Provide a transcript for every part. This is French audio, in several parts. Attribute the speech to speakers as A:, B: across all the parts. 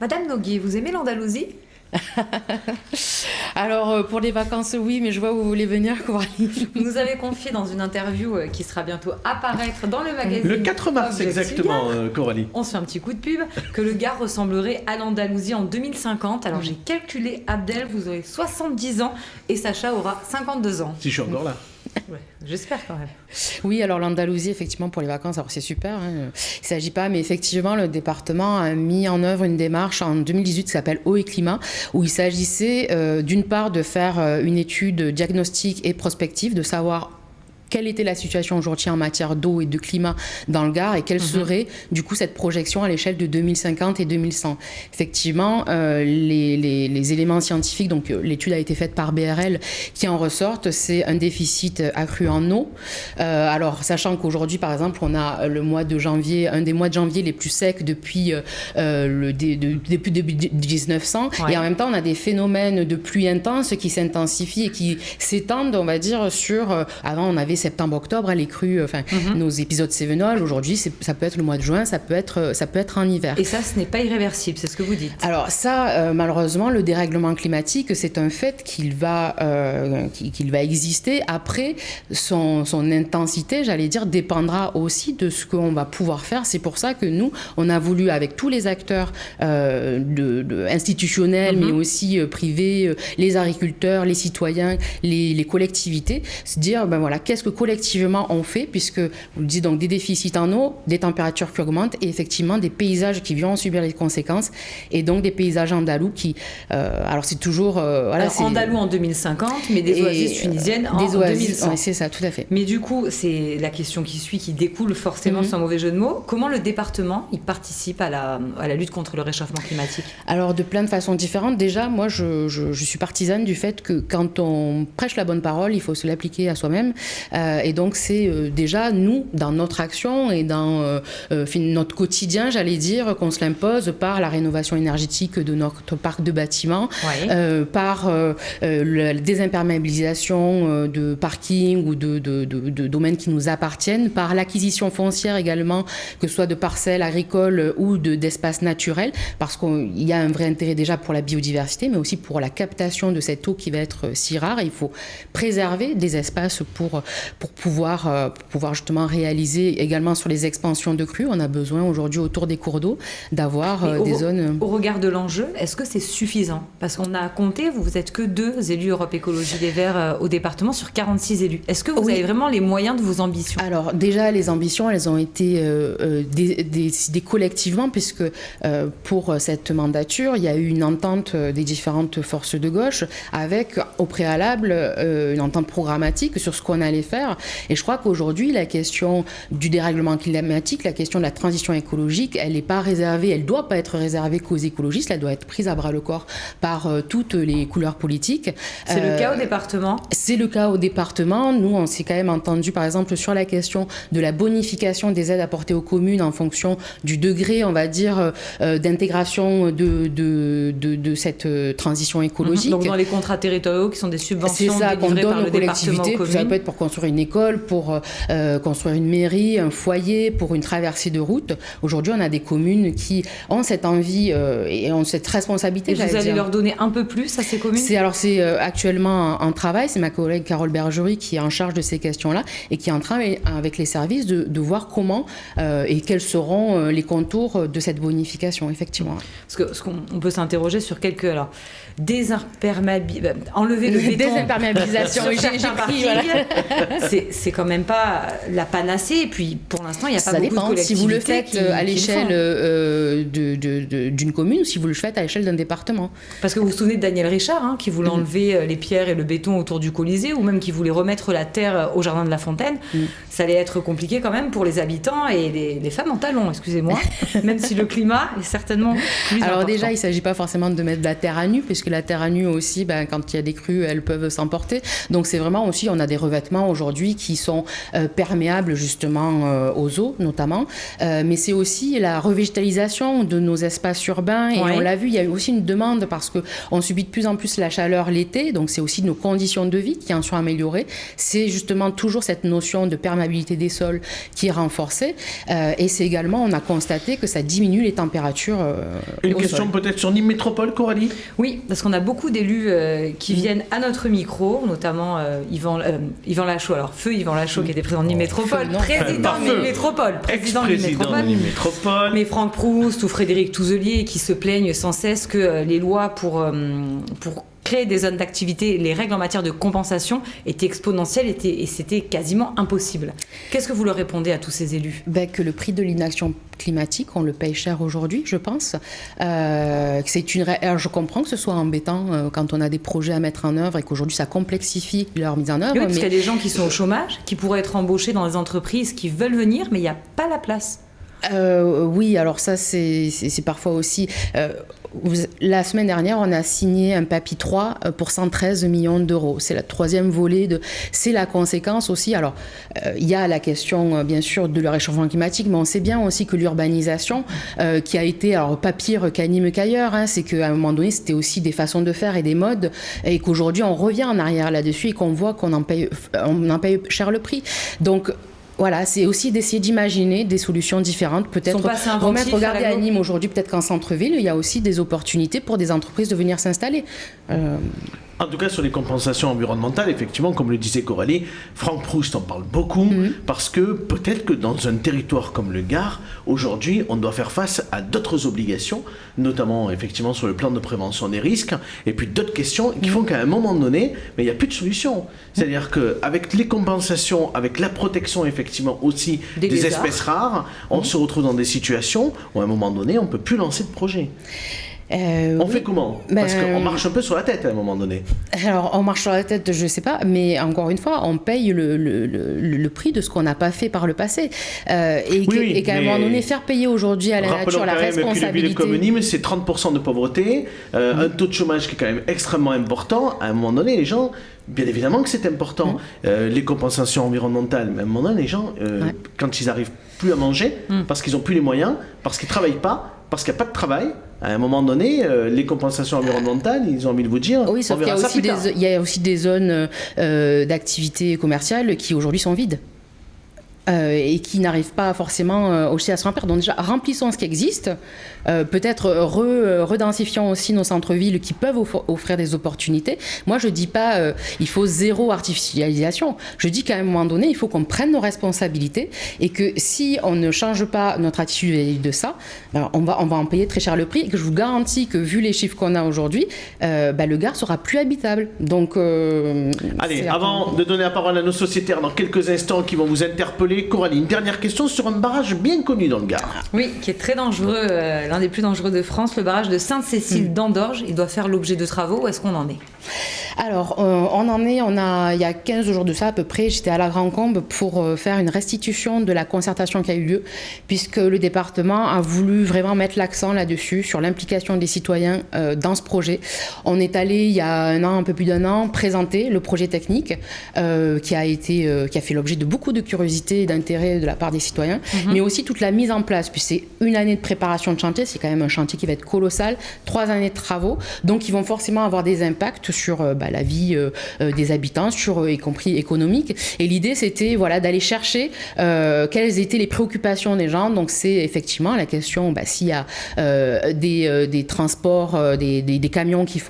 A: Madame Noguier, vous aimez l'Andalousie ?
B: Alors, pour les vacances, oui, mais je vois où vous voulez venir, Coralie.
A: Vous nous avez confié dans une interview qui sera bientôt apparaître dans le magazine.
C: Le 4 mars, exactement, Coralie.
A: On se fait un petit coup de pub, que le Gard ressemblerait à l'Andalousie en 2050. Alors, j'ai calculé, Abdel, vous aurez 70 ans et Sacha aura 52 ans.
C: Si je suis encore là.
A: Ouais, j'espère quand même.
B: Oui, alors l'Andalousie, effectivement, pour les vacances, alors c'est super. Hein. Il ne s'agit pas, mais effectivement, le département a mis en œuvre une démarche en 2018 qui s'appelle Eau et Climat, où il s'agissait d'une part de faire une étude diagnostique et prospective, de savoir quelle était la situation aujourd'hui en matière d'eau et de climat dans le Gard et quelle serait du coup cette projection à l'échelle de 2050 et 2100. Effectivement, les éléments scientifiques, donc l'étude a été faite par BRL, qui en ressortent, c'est un déficit accru en eau. Alors, sachant qu'aujourd'hui, par exemple, on a le mois de janvier, un des mois de janvier les plus secs depuis début 1900, et en même temps, on a des phénomènes de pluie intense qui s'intensifient et qui s'étendent, on va dire, sur... avant, on avait septembre-octobre, les crues, nos épisodes cévenols. Aujourd'hui, ça peut être le mois de juin, ça peut être en hiver.
A: Et ça, ce n'est pas irréversible, c'est ce que vous dites.
B: Alors ça, malheureusement, le dérèglement climatique, c'est un fait qu'il va exister. Après, son intensité, j'allais dire, dépendra aussi de ce qu'on va pouvoir faire. C'est pour ça que nous, on a voulu, avec tous les acteurs institutionnels, mais aussi privés, les agriculteurs, les citoyens, les collectivités, se dire, voilà, qu'est-ce que collectivement on fait, puisque, vous le dites, donc des déficits en eau, des températures qui augmentent et effectivement des paysages qui vont subir les conséquences, et donc des paysages andalous qui... alors c'est toujours...
A: andalous en 2050, mais des oasis tunisiennes en 2100.
B: Oui, c'est ça, tout à fait.
A: Mais du coup, c'est la question qui découle forcément, sans mauvais jeu de mots. Comment le département il participe à la lutte contre le réchauffement climatique ?
B: Alors, de plein de façons différentes. Déjà, moi, je suis partisane du fait que quand on prêche la bonne parole, il faut se l'appliquer à soi-même. Et donc, c'est déjà, nous, dans notre action et dans notre quotidien, j'allais dire, qu'on se l'impose par la rénovation énergétique de notre parc de bâtiments, par la désimperméabilisation de parkings ou de domaines qui nous appartiennent, par l'acquisition foncière également, que ce soit de parcelles agricoles ou d'espaces naturels, parce qu'il y a un vrai intérêt déjà pour la biodiversité, mais aussi pour la captation de cette eau qui va être si rare. Et il faut préserver des espaces pour pouvoir justement réaliser également sur les expansions de crues. On a besoin aujourd'hui autour des cours d'eau d'avoir des zones...
A: Au regard de l'enjeu, est-ce que c'est suffisant ? Parce qu'on a compté, vous n'êtes que 2 élus Europe Écologie Les Verts au département sur 46 élus. Est-ce que vous avez vraiment les moyens de vos ambitions ?
B: Alors déjà, les ambitions, elles ont été décidées collectivement, puisque pour cette mandature, il y a eu une entente des différentes forces de gauche avec au préalable une entente programmatique sur ce qu'on allait faire. Et je crois qu'aujourd'hui, la question du dérèglement climatique, la question de la transition écologique, elle n'est pas réservée, elle ne doit pas être réservée qu'aux écologistes, elle doit être prise à bras-le-corps par toutes les couleurs politiques.
A: C'est le cas au département ?
B: C'est le cas au département. Nous, on s'est quand même entendu, par exemple, sur la question de la bonification des aides apportées aux communes en fonction du degré, on va dire, d'intégration de cette transition écologique.
A: Donc dans les contrats territoriaux qui sont des subventions délivrées par le département aux communes.
B: Ça peut être pour construire une école, pour construire une mairie, un foyer, pour une traversée de route. Aujourd'hui, on a des communes qui ont cette envie et ont cette responsabilité.
A: Et vous allez leur donner un peu plus à ces communes ?
B: C'est actuellement en travail. C'est ma collègue Carole Bergerie qui est en charge de ces questions-là et qui est en train, avec les services, de voir comment et quels seront les contours de cette bonification, effectivement.
A: Parce qu'on peut s'interroger sur quelques... Alors, enlever le béton...
B: Désimperméabilisation, j'ai pris, voilà.
A: C'est quand même pas la panacée. Et puis, pour l'instant, il n'y a pas beaucoup de collectivités.
B: Si vous le faites à l'échelle d'une commune ou si vous le faites à l'échelle d'un département.
A: Parce que vous vous souvenez de Daniel Richard, qui voulait enlever les pierres et le béton autour du Colisée, ou même qui voulait remettre la terre au Jardin de la Fontaine. Ça allait être compliqué quand même pour les habitants et les femmes en talons, excusez-moi, même si le climat est certainement plus important.
B: Alors déjà, il ne s'agit pas forcément de mettre de la terre à nu, puisque la terre à nu aussi, quand il y a des crues, elles peuvent s'emporter. Donc c'est vraiment aussi, on a des revêtements aujourd'hui aujourd'hui qui sont perméables justement aux eaux notamment, mais c'est aussi la revégétalisation de nos espaces urbains et on l'a vu, il y a eu aussi une demande parce qu'on subit de plus en plus la chaleur l'été, donc c'est aussi nos conditions de vie qui en sont améliorées. C'est justement toujours cette notion de perméabilité des sols qui est renforcée et c'est également, on a constaté que ça diminue les températures
C: Une question peut-être sur Nîmes Métropole, Coralie?
A: Oui, parce qu'on a beaucoup d'élus qui viennent à notre micro, notamment Yvan Lachaud. Alors, feu Yvan Lachaud qui était président de Nîmes Métropole, président de Nîmes Métropole,
C: président de Nîmes Métropole.
A: Mais Franck Proust ou Frédéric Touzelier qui se plaignent sans cesse que les lois pour créer des zones d'activité, les règles en matière de compensation étaient exponentielles et c'était quasiment impossible. Qu'est-ce que vous leur répondez à tous ces élus ?
B: Que le prix de l'inaction climatique, on le paye cher aujourd'hui, je pense. Alors, je comprends que ce soit embêtant quand on a des projets à mettre en œuvre et qu'aujourd'hui ça complexifie leur mise en œuvre.
A: Oui, parce qu'il y a des gens qui sont au chômage, qui pourraient être embauchés dans des entreprises qui veulent venir, mais il n'y a pas la place.
B: Oui, alors ça c'est parfois aussi... la semaine dernière, on a signé un PAPI 3 pour 113 millions d'euros. C'est la troisième volée c'est la conséquence aussi. Alors, il y a la question, bien sûr, de le réchauffement climatique, mais on sait bien aussi que l'urbanisation, qui a été, alors, pas pire qu'à Nîmes qu'ailleurs, c'est qu'à un moment donné, c'était aussi des façons de faire et des modes, et qu'aujourd'hui, on revient en arrière là-dessus et qu'on voit qu'on en paye cher le prix. Donc, voilà, c'est aussi d'essayer d'imaginer des solutions différentes, peut-être regardez à Nîmes aujourd'hui, peut-être qu'en centre-ville, il y a aussi des opportunités pour des entreprises de venir s'installer.
C: En tout cas, sur les compensations environnementales, effectivement, comme le disait Coralie, Franck Proust en parle beaucoup, parce que peut-être que dans un territoire comme le Gard, aujourd'hui, on doit faire face à d'autres obligations, notamment effectivement sur le plan de prévention des risques, et puis d'autres questions qui font qu'à un moment donné, mais il n'y a plus de solution. C'est-à-dire qu'avec les compensations, avec la protection effectivement aussi des espèces rares, on se retrouve dans des situations où à un moment donné, on ne peut plus lancer de projet. On fait comment ? Parce qu'on marche un peu sur la tête à un moment donné.
B: Alors, on marche sur la tête, je ne sais pas, mais encore une fois, on paye le prix de ce qu'on n'a pas fait par le passé. Et qu'à un moment donné, faire payer aujourd'hui à la nature la responsabilité...
C: Rappelons quand même qu'une ville comme Nîmes, c'est 30% de pauvreté, un taux de chômage qui est quand même extrêmement important. À un moment donné, les gens... Bien évidemment que c'est important, les compensations environnementales, mais à un moment donné, les gens, quand ils n'arrivent plus à manger, parce qu'ils n'ont plus les moyens, parce qu'ils ne travaillent pas, parce qu'il n'y a pas de travail, à un moment donné, les compensations environnementales, ils ont envie de vous dire,
B: oui, sauf qu'il y a aussi des zones d'activité commerciale qui aujourd'hui sont vides. Et qui n'arrivent pas forcément aussi à se remplir. Donc déjà, remplissons ce qui existe, peut-être redensifions aussi nos centres-villes qui peuvent offrir des opportunités. Moi, je ne dis pas il faut zéro artificialisation. Je dis qu'à un moment donné, il faut qu'on prenne nos responsabilités et que si on ne change pas notre attitude vis-à-vis de ça, on va en payer très cher le prix et que je vous garantis que vu les chiffres qu'on a aujourd'hui, le Gard sera plus habitable. Donc,
C: allez, avant de donner la parole à nos sociétaires dans quelques instants qui vont vous interpeller, Coralie, une dernière question sur un barrage bien connu dans le Gard.
A: Oui, qui est très dangereux, l'un des plus dangereux de France, le barrage de Sainte-Cécile d'Andorge. Il doit faire l'objet de travaux. Où est-ce qu'on en est ?
B: Alors, il y a 15 jours de ça à peu près, j'étais à la Grand-Combe pour faire une restitution de la concertation qui a eu lieu, puisque le département a voulu vraiment mettre l'accent là-dessus, sur l'implication des citoyens dans ce projet. On est allé, il y a un peu plus d'un an, présenter le projet technique qui a fait l'objet de beaucoup de curiosité et d'intérêt de la part des citoyens, mais aussi toute la mise en place, puis c'est une année de préparation de chantier, c'est quand même un chantier qui va être colossal, 3 années de travaux, donc ils vont forcément avoir des impacts sur la vie des habitants, y compris économique. Et l'idée, c'était d'aller chercher quelles étaient les préoccupations des gens. Donc, c'est effectivement la question s'il y a des transports, des camions qui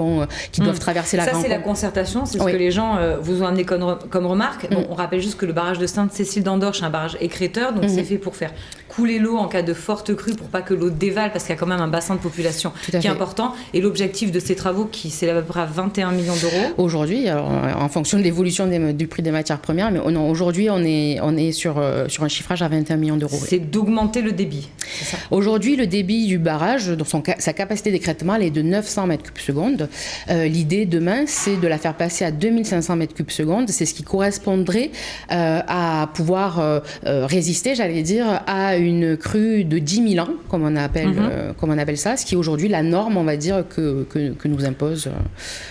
B: doivent traverser la Grand-Combe.
A: Ça, c'est la concertation, c'est ce que les gens vous ont amené comme remarque. Bon, on rappelle juste que le barrage de Sainte-Cécile d'Andorge, c'est un barrage écréteur, donc c'est fait pour faire couler l'eau en cas de forte crue pour pas que l'eau dévale, parce qu'il y a quand même un bassin de population qui est important. Et l'objectif de ces travaux, qui s'élève à peu près à 21 millions d'euros.
B: Aujourd'hui, alors, en fonction de l'évolution du prix des matières premières, mais aujourd'hui, on est sur un chiffrage à 21 millions d'euros.
A: C'est d'augmenter le débit, c'est ça ?
B: Aujourd'hui, le débit du barrage, donc sa capacité d'écrêtement, elle est de 900 mètres cubes secondes. L'idée demain, c'est de la faire passer à 2500 mètres cubes secondes. C'est ce qui correspondrait à pouvoir résister, j'allais dire, à une crue de 10 000 ans, comme on appelle ça, ce qui est aujourd'hui la norme, on va dire, que nous impose.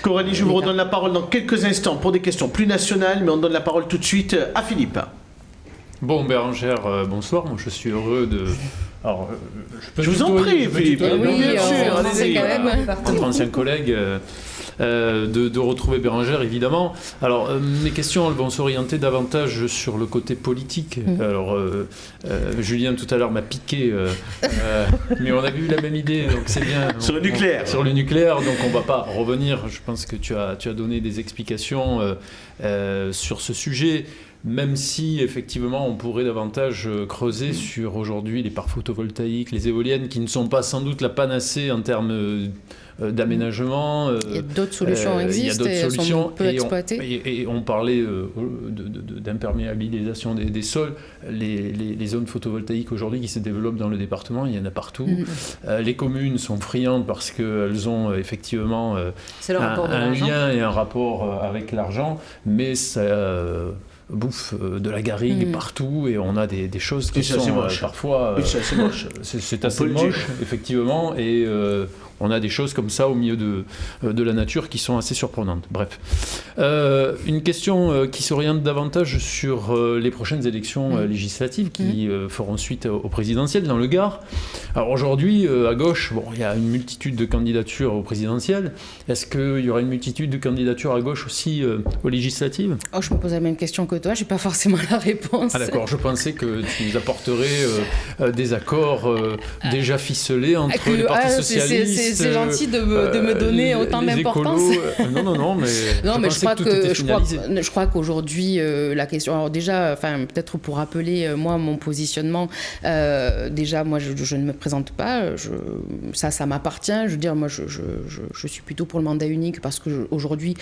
C: Coralie, je vous redonne la parole dans quelques instants pour des questions plus nationales, mais on donne la parole tout de suite à Philippe.
D: Bon, Bérengère, bonsoir. Moi, je suis heureux de... Alors,
C: je vous en prie, Philippe.
B: Bien sûr,
D: allez-y. Notre ancien collègue, de retrouver Bérengère, évidemment. Alors, mes questions, elles vont s'orienter davantage sur le côté politique. Alors, Julien, tout à l'heure, m'a piqué, mais on a eu la même idée, donc c'est bien.
C: Sur le nucléaire.
D: Sur le nucléaire, donc on ne va pas revenir. Je pense que tu as donné des explications sur ce sujet. Même si, effectivement, on pourrait davantage creuser sur aujourd'hui les parcs photovoltaïques, les éoliennes, qui ne sont pas sans doute la panacée en termes d'aménagement.
B: Il y a d'autres solutions existent et elles sont peu exploitées.
D: Et on parlait d'imperméabilisation des sols. Les zones photovoltaïques aujourd'hui qui se développent dans le département, il y en a partout. Les communes sont friandes parce qu'elles ont effectivement un lien et un rapport avec l'argent, mais ça... bouffe de la garrigue partout et on a des choses qui sont parfois
C: c'est assez moche.
D: C'est assez moche, effectivement, et on a des choses comme ça au milieu de la nature qui sont assez surprenantes. Bref. Une question qui s'oriente davantage sur les prochaines élections législatives qui feront suite aux présidentielles dans le Gard. Alors aujourd'hui, à gauche, bon, il y a une multitude de candidatures aux présidentielles. Est-ce qu'il y aura une multitude de candidatures à gauche aussi aux législatives ?
B: Je me pose la même question que toi, je n'ai pas forcément la réponse.
D: Ah d'accord, je pensais que tu nous apporterais des accords déjà ficelés entre les partis socialistes.
B: C'est gentil de me donner autant d'importance.
D: Non, mais
B: je crois qu'aujourd'hui, la question... Alors déjà, peut-être pour rappeler, moi, mon positionnement, déjà, moi, je ne me présente pas. Ça m'appartient. Je veux dire, moi, je suis plutôt pour le mandat unique parce qu'aujourd'hui,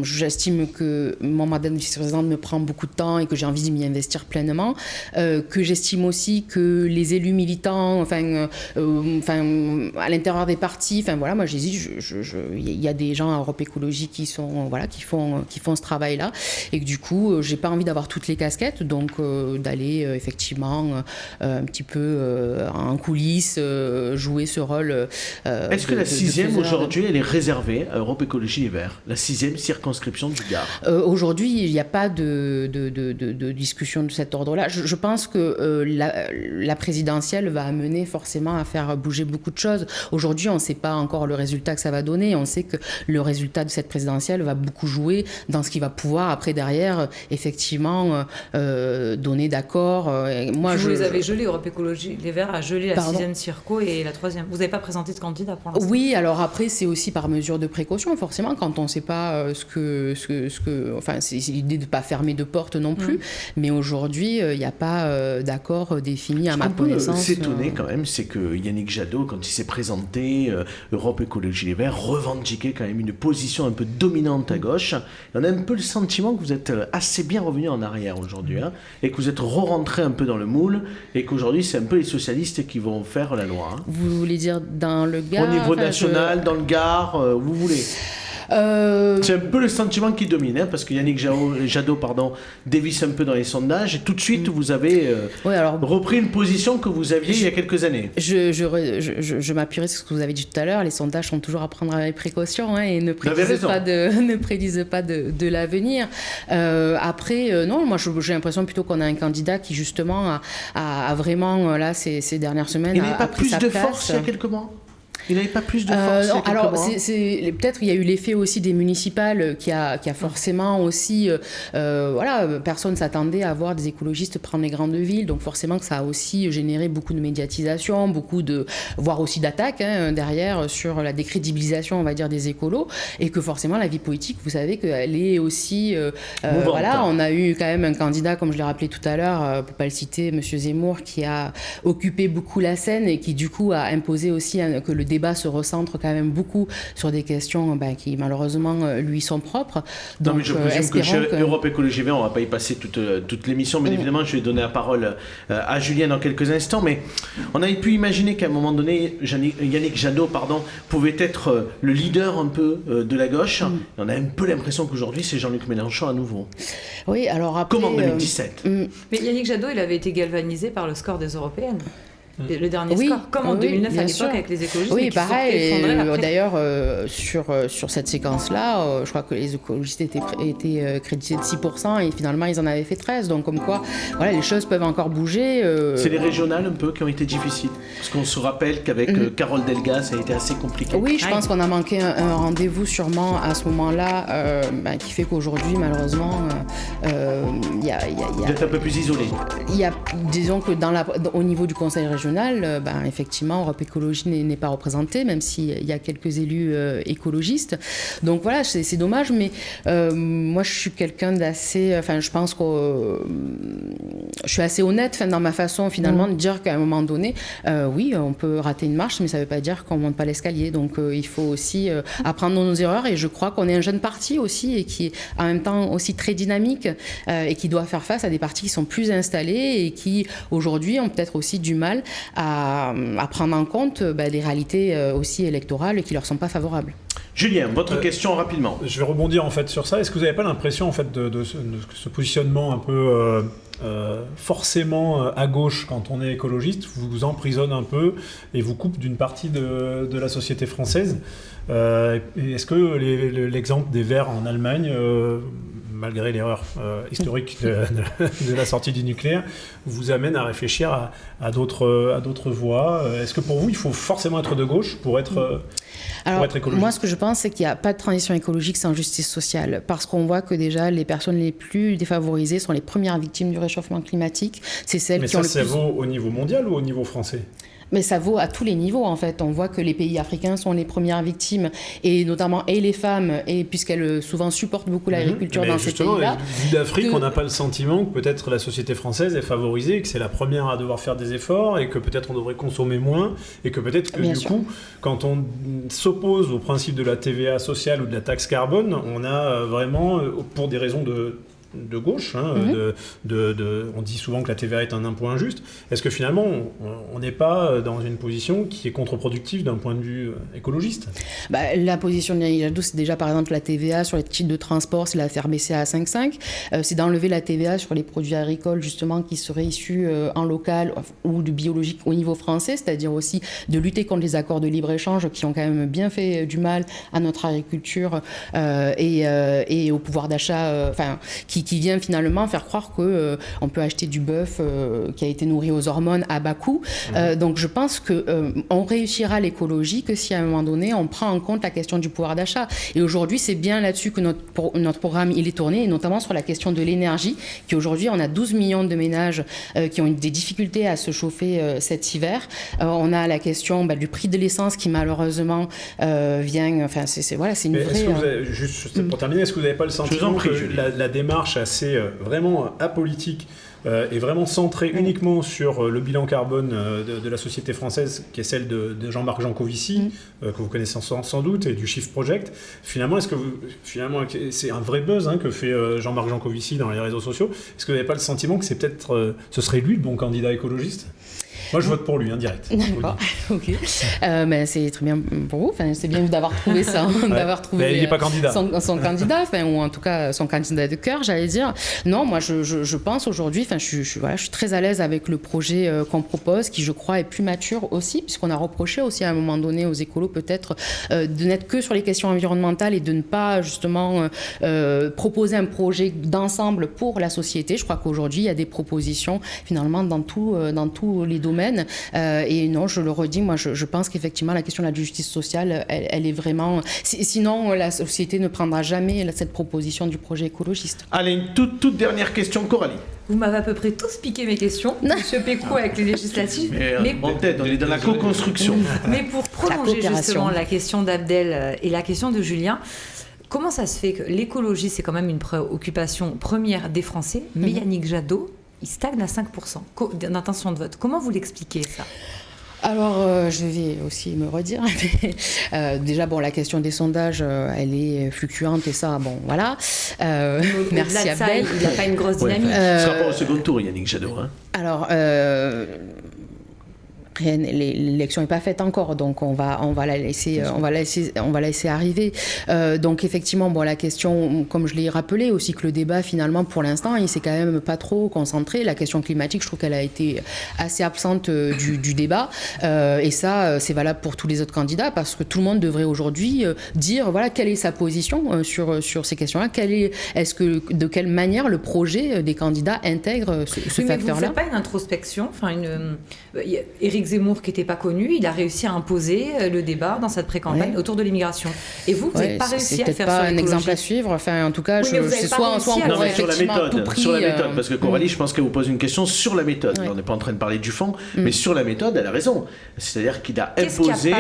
B: j'estime que mon mandat de vice-présidente me prend beaucoup de temps et que j'ai envie de m'y investir pleinement. Que j'estime aussi que les élus militants, à l'intérieur des partis, voilà, moi j'hésite, il y a des gens à Europe Écologie qui font ce travail-là, et que du coup, j'ai pas envie d'avoir toutes les casquettes, donc d'aller effectivement un petit peu en coulisses, jouer ce rôle.
C: Est-ce que la 6e aujourd'hui, elle est réservée à Europe Écologie Les Verts, la 6e circonscription du Gard?
B: Aujourd'hui, il n'y a pas de discussion de cet ordre-là. Je pense que la présidentielle va amener forcément à faire bouger beaucoup de choses. Aujourd'hui, on ne sait pas encore le résultat que ça va donner. On sait que le résultat de cette présidentielle va beaucoup jouer dans ce qui va pouvoir, après, derrière, effectivement, donner d'accord.
A: Vous les avez gelés, Europe Écologie Les Verts a gelé la 6e circo et la 3e. Vous n'avez pas présenté de candidat pour l'instant?
B: Oui, alors après, c'est aussi par mesure de précaution, forcément, quand on ne sait pas c'est l'idée de ne pas fermer de porte non plus. Mais aujourd'hui, il n'y a pas d'accord défini à ma connaissance.
C: Ce qui peut s'étonner quand même, c'est que Yannick Jadot, quand il s'est présenté, Europe Écologie Les Verts revendiquait quand même une position un peu dominante à gauche. Et on a un peu le sentiment que vous êtes assez bien revenu en arrière aujourd'hui, et que vous êtes re-rentré un peu dans le moule, et qu'aujourd'hui c'est un peu les socialistes qui vont faire la loi.
B: Vous voulez dire dans le Gard?
C: Au niveau national, dans le Gard, vous voulez. C'est un peu le sentiment qui domine, parce que Yannick Jadot dévisse un peu dans les sondages, et tout de suite vous avez repris une position que vous aviez il y a quelques années.
B: Je m'appuierai sur ce que vous avez dit tout à l'heure. Les sondages sont toujours à prendre avec précaution, et ne prédisent pas de l'avenir. Après, non, moi j'ai l'impression plutôt qu'on a un candidat qui justement a vraiment, là, ces dernières semaines,
C: il n'avait pas plus de force il y a quelques mois? Il n'avait pas plus de force?
B: Non, alors peut-être il y a eu l'effet aussi des municipales qui a forcément aussi personne s'attendait à voir des écologistes prendre les grandes villes, donc forcément que ça a aussi généré beaucoup de médiatisation, voire aussi d'attaques derrière sur la décrédibilisation, on va dire, des écolos, et que forcément la vie politique, vous savez qu'elle est aussi on a eu quand même un candidat, comme je l'ai rappelé tout à l'heure, pour pas le citer, Monsieur Zemmour, qui a occupé beaucoup la scène et qui du coup a imposé aussi que le débat se recentre quand même beaucoup sur des questions qui malheureusement lui sont propres. Donc,
C: non, mais je présume que chez Europe Écologie Vert, on ne va pas y passer toute l'émission, mais évidemment, je vais donner la parole à Julien dans quelques instants. Mais on avait pu imaginer qu'à un moment donné, Yannick Jadot pouvait être le leader un peu de la gauche. On a un peu l'impression qu'aujourd'hui, c'est Jean-Luc Mélenchon à nouveau.
B: Oui, alors après...
C: Comme en 2017.
A: Mais Yannick Jadot, il avait été galvanisé par le score des européennes. Le dernier score, comme en 2009 à l'époque avec les écologistes.
B: Oui, pareil. D'ailleurs, sur cette séquence-là, je crois que les écologistes étaient crédités de 6% et finalement ils en avaient fait 13%. Donc comme quoi, voilà, les choses peuvent encore bouger.
C: C'est les régionales un peu qui ont été difficiles. Parce qu'on se rappelle qu'avec Carole Delga, ça a été assez compliqué.
B: Oui, je pense qu'on a manqué un rendez-vous sûrement à ce moment-là, qui fait qu'aujourd'hui, malheureusement, il y a...
C: Vous êtes un peu plus isolé.
B: Disons que au niveau du Conseil régional, effectivement, Europe Écologie n'est pas représentée, même s'il y a quelques élus écologistes. Donc voilà, c'est dommage, mais moi, je suis quelqu'un d'assez... je pense que je suis assez honnête dans ma façon, finalement, de dire qu'à un moment donné, oui, on peut rater une marche, mais ça ne veut pas dire qu'on ne monte pas l'escalier. Donc il faut aussi apprendre nos erreurs, et je crois qu'on est un jeune parti aussi, et qui est en même temps aussi très dynamique, et qui doit faire face à des partis qui sont plus installés, et qui, aujourd'hui, ont peut-être aussi du mal à prendre en compte les réalités aussi électorales qui ne leur sont pas favorables.
C: Julien, votre question rapidement.
E: Je vais rebondir en fait sur ça. Est-ce que vous n'avez pas l'impression en fait de ce positionnement un peu forcément à gauche quand on est écologiste vous emprisonne un peu et vous coupe d'une partie de la société française? Est-ce que l'exemple des Verts en Allemagne, malgré l'erreur historique de la sortie du nucléaire, vous amène à réfléchir à d'autres voies? Est-ce que pour vous, il faut forcément être de gauche pour être écologiste?
B: Moi, ce que je pense, c'est qu'il n'y a pas de transition écologique sans justice sociale, parce qu'on voit que déjà, les personnes les plus défavorisées sont les premières victimes du réchauffement climatique. C'est celles qui ont le plus...
E: Mais ça vaut au niveau mondial ou au niveau français?
B: Mais ça vaut à tous les niveaux, en fait. On voit que les pays africains sont les premières victimes, et notamment les femmes, et puisqu'elles souvent supportent beaucoup l'agriculture dans ces pays-là.
E: Vu d'Afrique, on n'a pas le sentiment que peut-être la société française est favorisée, que c'est la première à devoir faire des efforts, et que peut-être on devrait consommer moins, et que peut-être que coup, quand on s'oppose au principe de la TVA sociale ou de la taxe carbone, on a vraiment, pour des raisons de gauche, on dit souvent que la TVA est un impôt injuste. Est-ce que finalement on n'est pas dans une position qui est contre-productive d'un point de vue écologiste?
B: La position de Yannick Jadot, c'est déjà par exemple la TVA sur les titres de transport, c'est la faire baisser à 5,5. C'est d'enlever la TVA sur les produits agricoles justement qui seraient issus en local ou du biologique au niveau français, c'est-à-dire aussi de lutter contre les accords de libre-échange qui ont quand même bien fait du mal à notre agriculture et au pouvoir d'achat, qui vient finalement faire croire qu'on peut acheter du bœuf qui a été nourri aux hormones à bas coût. Donc je pense qu'on réussira l'écologie que si à un moment donné on prend en compte la question du pouvoir d'achat. Et aujourd'hui c'est bien là-dessus que notre programme il est tourné, et notamment sur la question de l'énergie, qui aujourd'hui on a 12 millions de ménages qui ont des difficultés à se chauffer cet hiver. On a la question du prix de l'essence qui malheureusement vient... c'est une vraie...
E: Juste pour terminer, est-ce que vous n'avez pas le sentiment que la démarche assez vraiment apolitique est vraiment centrée uniquement sur le bilan carbone de la société française, qui est celle de Jean-Marc Jancovici, que vous connaissez sans doute, et du Shift Project. Finalement, c'est un vrai buzz que fait Jean-Marc Jancovici dans les réseaux sociaux. Est-ce que vous n'avez pas le sentiment que c'est peut-être ce serait lui le bon candidat écologiste? Moi, je vote pour lui, direct.
B: D'accord, ok. C'est très bien pour vous. C'est bien d'avoir trouvé ça, d'avoir trouvé
E: il n'est pas candidat.
B: Son candidat, ou en tout cas son candidat de cœur, j'allais dire. Non, moi, je pense aujourd'hui, je suis très à l'aise avec le projet qu'on propose, qui, je crois, est plus mature aussi, puisqu'on a reproché aussi à un moment donné aux écolos, peut-être, de n'être que sur les questions environnementales et de ne pas, justement, proposer un projet d'ensemble pour la société. Je crois qu'aujourd'hui, il y a des propositions, finalement, dans tous les domaines. Et non, je le redis, moi je pense qu'effectivement la question de la justice sociale, elle est vraiment... Sinon, la société ne prendra jamais cette proposition du projet écologiste.
C: Allez, une toute dernière question, Coralie.
A: Vous m'avez à peu près tous piqué mes questions, Monsieur Pécrou, avec les législatives.
C: Mais en tête, on est dans la co-construction.
A: Mais pour prolonger justement la question d'Abdel et la question de Julien, comment ça se fait que l'écologie, c'est quand même une préoccupation première des Français, mais Yannick Jadot, il stagne à 5% d'intention de vote. Comment vous l'expliquez, ça ?
B: Alors, je vais aussi me redire. Mais, déjà, bon, la question des sondages, elle est fluctuante et ça, bon, voilà. Merci Abdel.
A: Il n'a pas une grosse dynamique.
C: Ce sera pas au second tour, Yannick Jadot. Hein.
B: Alors, l'élection n'est pas faite encore, donc on va la laisser arriver. Donc effectivement, bon, la question, comme je l'ai rappelé aussi, que le débat finalement pour l'instant, il s'est quand même pas trop concentré. La question climatique, je trouve qu'elle a été assez absente du débat, et ça, c'est valable pour tous les autres candidats, parce que tout le monde devrait aujourd'hui dire voilà quelle est sa position sur ces questions-là, de quelle manière le projet des candidats intègre ce facteur-là.
A: Mais vous ne faites pas une introspection, Éric Zemmour, qui n'était pas connu, il a réussi à imposer le débat dans cette pré-campagne autour de l'immigration. Et vous n'avez pas réussi à faire
B: sur l'écologie. C'est pas un exemple à suivre. Enfin, en tout cas, soit on pourrait effectivement à tout prix...
C: Sur la méthode, parce que Coralie, je pense qu'elle vous pose une question sur la méthode. On n'est pas en train de parler du fond, mais sur la méthode, elle a raison. C'est-à-dire qu'il a imposé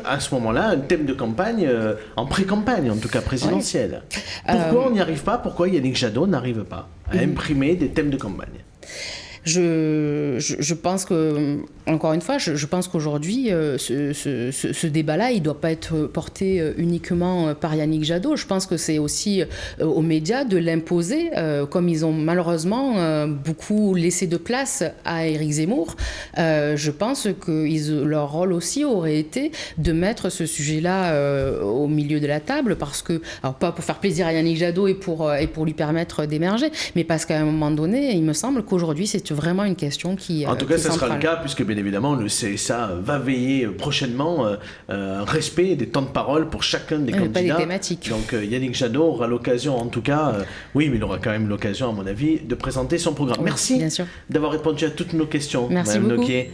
C: à ce moment-là un thème de campagne, en pré-campagne, en tout cas présidentielle. Pourquoi on n'y arrive pas? Pourquoi Yannick Jadot n'arrive pas à imprimer des thèmes de campagne?
B: Je pense que, encore une fois, je pense qu'aujourd'hui, ce débat-là, il ne doit pas être porté uniquement par Yannick Jadot. Je pense que c'est aussi aux médias de l'imposer, comme ils ont malheureusement beaucoup laissé de place à Éric Zemmour. Je pense que leur rôle aussi aurait été de mettre ce sujet-là au milieu de la table, parce que, alors pas pour faire plaisir à Yannick Jadot et pour lui permettre d'émerger, mais parce qu'à un moment donné, il me semble qu'aujourd'hui, c'est vraiment une question qui
C: en tout cas,
B: qui
C: ça
B: centrale.
C: sera le cas, puisque bien évidemment, le CSA va veiller prochainement un respect des temps de parole pour chacun des candidats.
B: Pas des thématiques.
C: Donc Yannick Jadot aura l'occasion, en tout cas, oui, mais il aura quand même l'occasion, à mon avis, de présenter son programme.
B: Oui,
C: merci d'avoir répondu à toutes nos questions,
B: Merci
C: Madame
B: beaucoup.
C: Noquier.